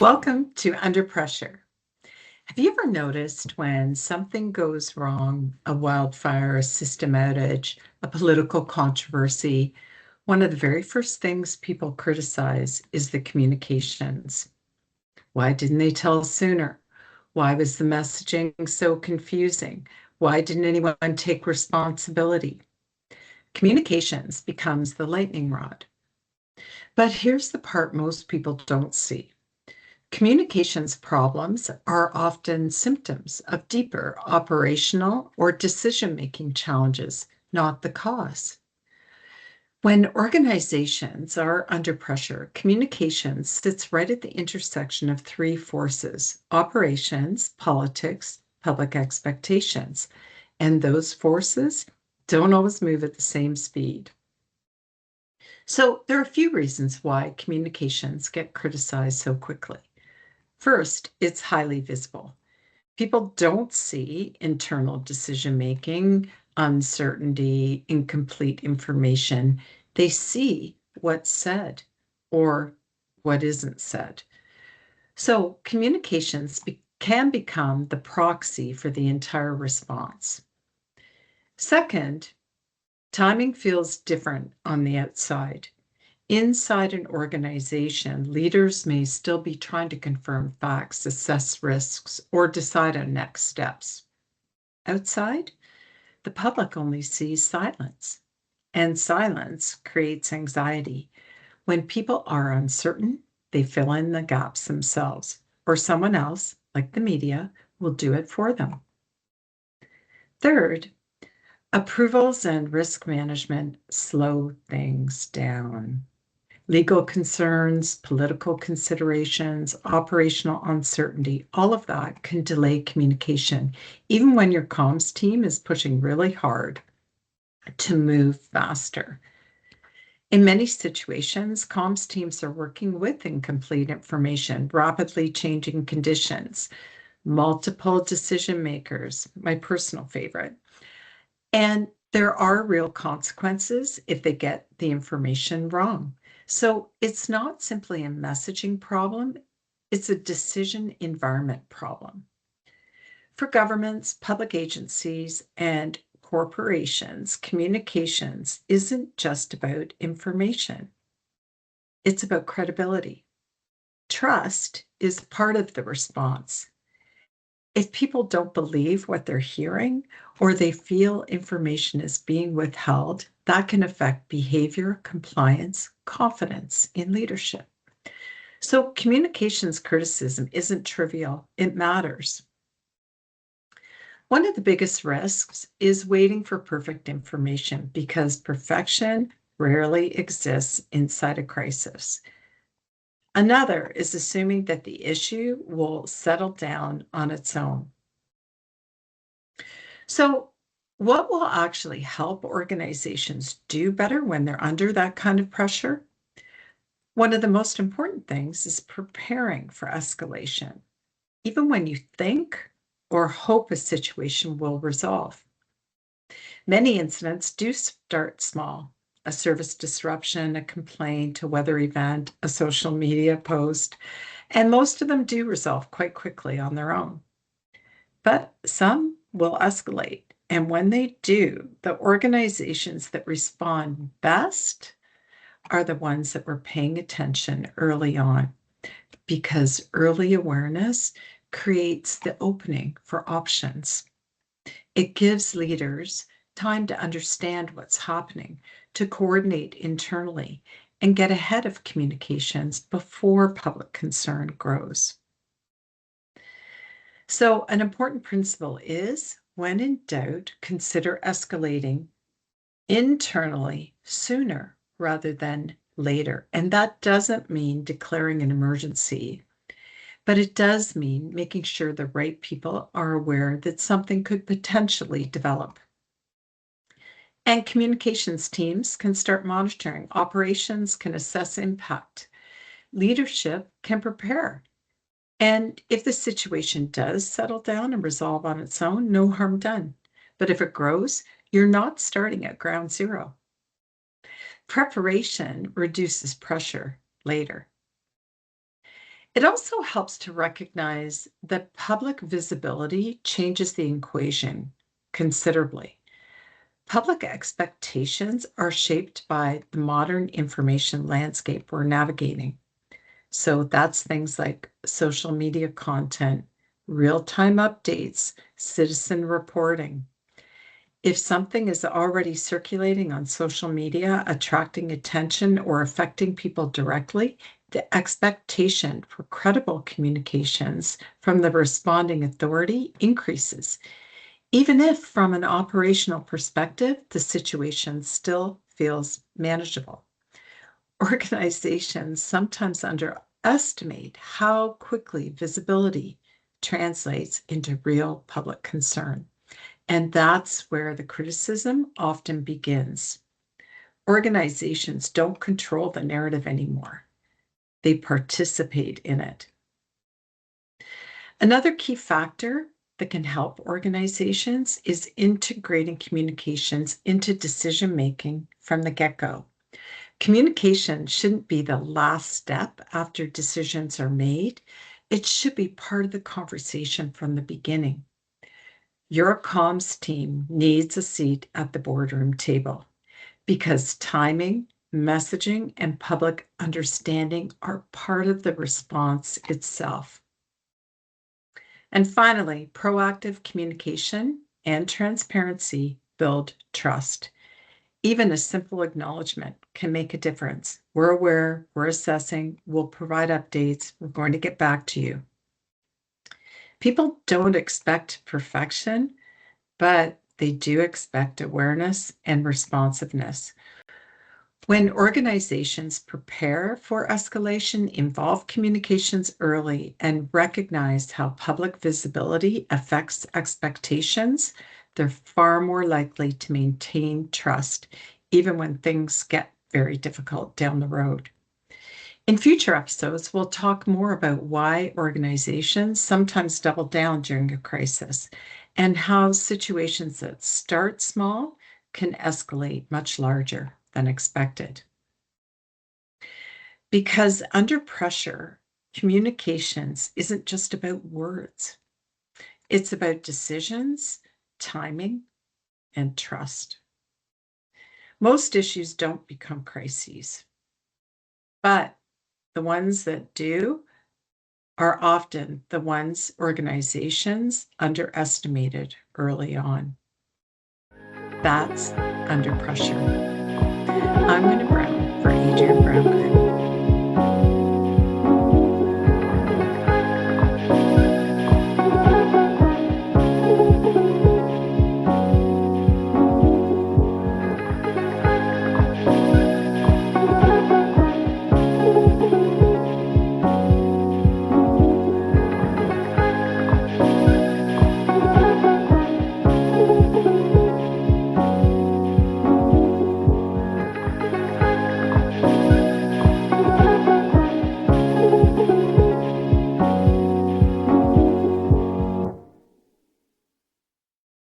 Welcome to Under Pressure. Have you ever noticed when something goes wrong, a wildfire, a system outage, a political controversy, one of the very first things people criticize is the communications. Why didn't they tell us sooner? Why was the messaging so confusing? Why didn't anyone take responsibility? Communications becomes the lightning rod. But here's the part most people don't see. Communications problems are often symptoms of deeper operational or decision-making challenges, not the cause. When organizations are under pressure, communications sits right at the intersection of three forces: operations, politics, public expectations. And those forces don't always move at the same speed. So there are a few reasons why communications get criticized so quickly. First, it's highly visible. People don't see internal decision-making, uncertainty, incomplete information. They see what's said or what isn't said. So communications can become the proxy for the entire response. Second, timing feels different on the outside. Inside an organization, leaders may still be trying to confirm facts, assess risks, or decide on next steps. Outside, the public only sees silence, and silence creates anxiety. When people are uncertain, they fill in the gaps themselves, or someone else, like the media, will do it for them. Third, approvals and risk management slow things down. Legal concerns, political considerations, operational uncertainty, all of that can delay communication, even when your comms team is pushing really hard to move faster. In many situations, comms teams are working with incomplete information, rapidly changing conditions, multiple decision makers, my personal favorite. And there are real consequences if they get the information wrong. So it's not simply a messaging problem, it's a decision environment problem. For governments, public agencies, and corporations, communications isn't just about information. It's about credibility. Trust is part of the response. If people don't believe what they're hearing or they feel information is being withheld, that can affect behavior, compliance, confidence in leadership. So communications criticism isn't trivial, it matters. One of the biggest risks is waiting for perfect information because perfection rarely exists inside a crisis. Another is assuming that the issue will settle down on its own. So, what will actually help organizations do better when they're under that kind of pressure? One of the most important things is preparing for escalation, even when you think or hope a situation will resolve. Many incidents do start small: a service disruption, a complaint, a weather event, a social media post, and most of them do resolve quite quickly on their own. But some will escalate. And when they do, the organizations that respond best are the ones that were paying attention early on, because early awareness creates the opening for options. It gives leaders time to understand what's happening, to coordinate internally, and get ahead of communications before public concern grows. So an important principle is, when in doubt, consider escalating internally sooner rather than later. And that doesn't mean declaring an emergency, but it does mean making sure the right people are aware that something could potentially develop. And communications teams can start monitoring. Operations can assess impact. Leadership can prepare. And if the situation does settle down and resolve on its own, no harm done. But if it grows, you're not starting at ground zero. Preparation reduces pressure later. It also helps to recognize that public visibility changes the equation considerably. Public expectations are shaped by the modern information landscape we're navigating. So that's things like social media content, real-time updates, citizen reporting. If something is already circulating on social media, attracting attention or affecting people directly, the expectation for credible communications from the responding authority increases, even if from an operational perspective, the situation still feels manageable. Organizations sometimes underestimate how quickly visibility translates into real public concern. And that's where the criticism often begins. Organizations don't control the narrative anymore, they participate in it. Another key factor that can help organizations is integrating communications into decision making from the get go. Communication shouldn't be the last step after decisions are made. It should be part of the conversation from the beginning. Your comms team needs a seat at the boardroom table because timing, messaging, and public understanding are part of the response itself. And finally, proactive communication and transparency build trust. Even a simple acknowledgement can make a difference. We're aware, we're assessing, we'll provide updates, we're going to get back to you. People don't expect perfection, but they do expect awareness and responsiveness. When organizations prepare for escalation, involve communications early, and recognize how public visibility affects expectations, they're far more likely to maintain trust, even when things get very difficult down the road. In future episodes, we'll talk more about why organizations sometimes double down during a crisis and how situations that start small can escalate much larger than expected. Because under pressure, communications isn't just about words, it's about decisions, timing, and trust. Most issues don't become crises, but the ones that do are often the ones organizations underestimated early on. That's under pressure. I'm Wynna Brown for Adrian Brown Group.